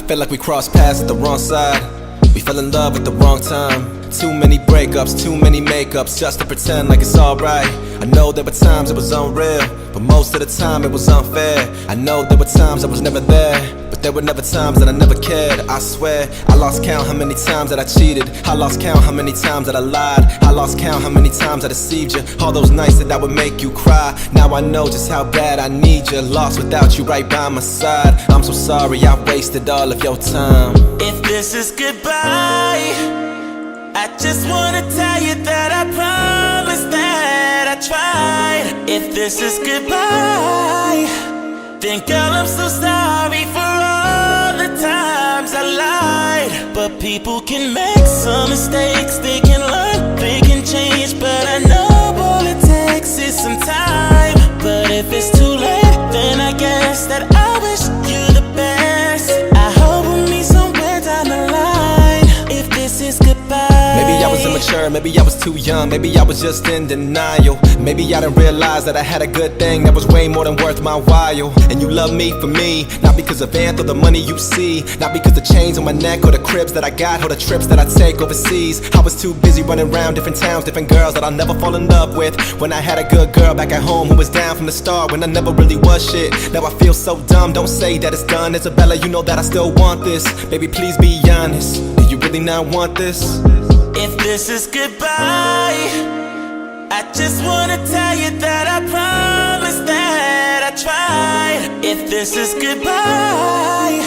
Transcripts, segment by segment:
Felt like we crossed paths at the wrong side. We fell in love at the wrong time. Too many breakups, too many makeups, just to pretend like it's alright. I know there were times it was unreal, but most of the time it was unfair. I know there were times I was never there, but there were never times that I never cared. I swear, I lost count how many times that I cheated. I lost count how many times that I lied. I lost count how many times I deceived you. All those nights that I would make you cry. Now I know just how bad I need you. Lost without you right by my side. I'm so sorry I wasted all of your time. If this is goodbye, I just wanna tell you that I promise that I tried. If this is goodbye, then girl, I'm so sorry for all the times I lied. But people can make some mistakes, they can learn, they can change. But I know all it takes is some time. But if it's too late, then I guess that I wish you the best. I hope we'll meet somewhere down the line. If this is goodbye. Maybe I was immature, maybe I was too young, maybe I was just in denial. Maybe I didn't realize that I had a good thing that was way more than worth my while. And you love me for me, not because of Anth or the money you see, not because the chains on my neck or the cribs that I got or the trips that I take overseas. I was too busy running around different towns, different girls that I'll never fall in love with. When I had a good girl back at home who was down from the start, when I never really was shit. Now I feel so dumb, don't say that it's done. Isabella, you know that I still want this. Baby, please be honest, do you really not want this? If this is goodbye, I just wanna tell you that I promise that I tried. If this is goodbye,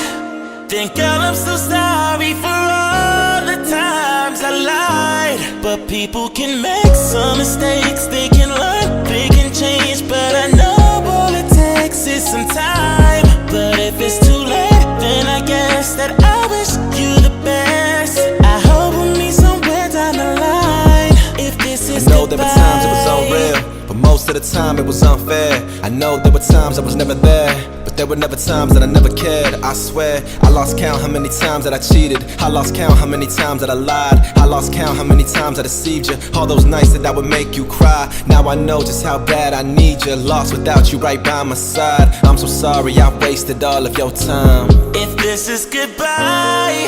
then girl, I'm so sorry for all the times I lied. But people can make some mistakes, they can learn, they can change. But I know all it takes is some time. But if it's too late, then I guess that I wish you the best. I hope we'll meet somewhere down the line. If this is I know there were times it was unreal, but most of the time it was unfair. I know there were times I was never there, but there were never times that I never cared. I swear, I lost count how many times that I cheated. I lost count how many times that I lied. I lost count how many times I deceived you. All those nights that I would make you cry. Now I know just how bad I need you. Lost without you right by my side. I'm so sorry I wasted all of your time. If this is goodbye,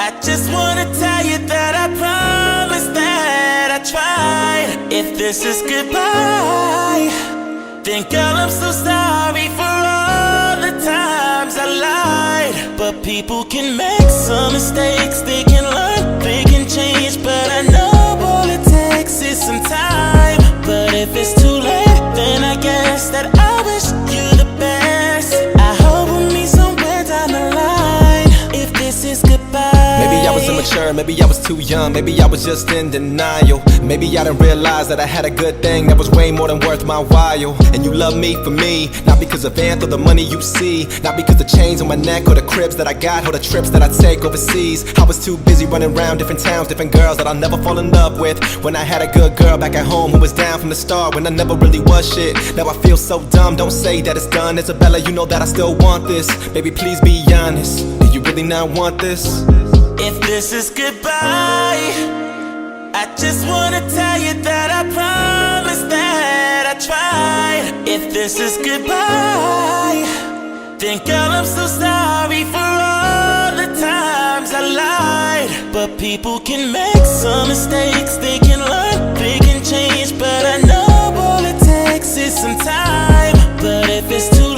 I just wanna tell you that I promise that I tried. If this is goodbye, then girl, I'm so sorry for all the times I lied. But people can make some mistakes, they can learn, they can change. But I know all it takes is some time. But if it's too late, then I guess that I wish you the best. I hope we'll meet somewhere down the line. If this is goodbye. Maybe I was immature, maybe I was too young, maybe I was just in denial. Maybe I didn't realize that I had a good thing that was way more than worth my while. And you love me for me, not because of Anth or the money you see, not because the chains on my neck or the cribs that I got or the trips that I take overseas. I was too busy running around different towns, different girls that I'll never fall in love with. When I had a good girl back at home who was down from the start, when I never really was shit. Now I feel so dumb, don't say that it's done. Isabella, you know that I still want this. Baby, please be honest, do you really not want this? If this is goodbye, I just wanna tell you that I promise that I tried. If this is goodbye, then girl, I'm so sorry for all the times I lied. But people can make some mistakes, they can learn, they can change. But I know all it takes is some time. But if it's too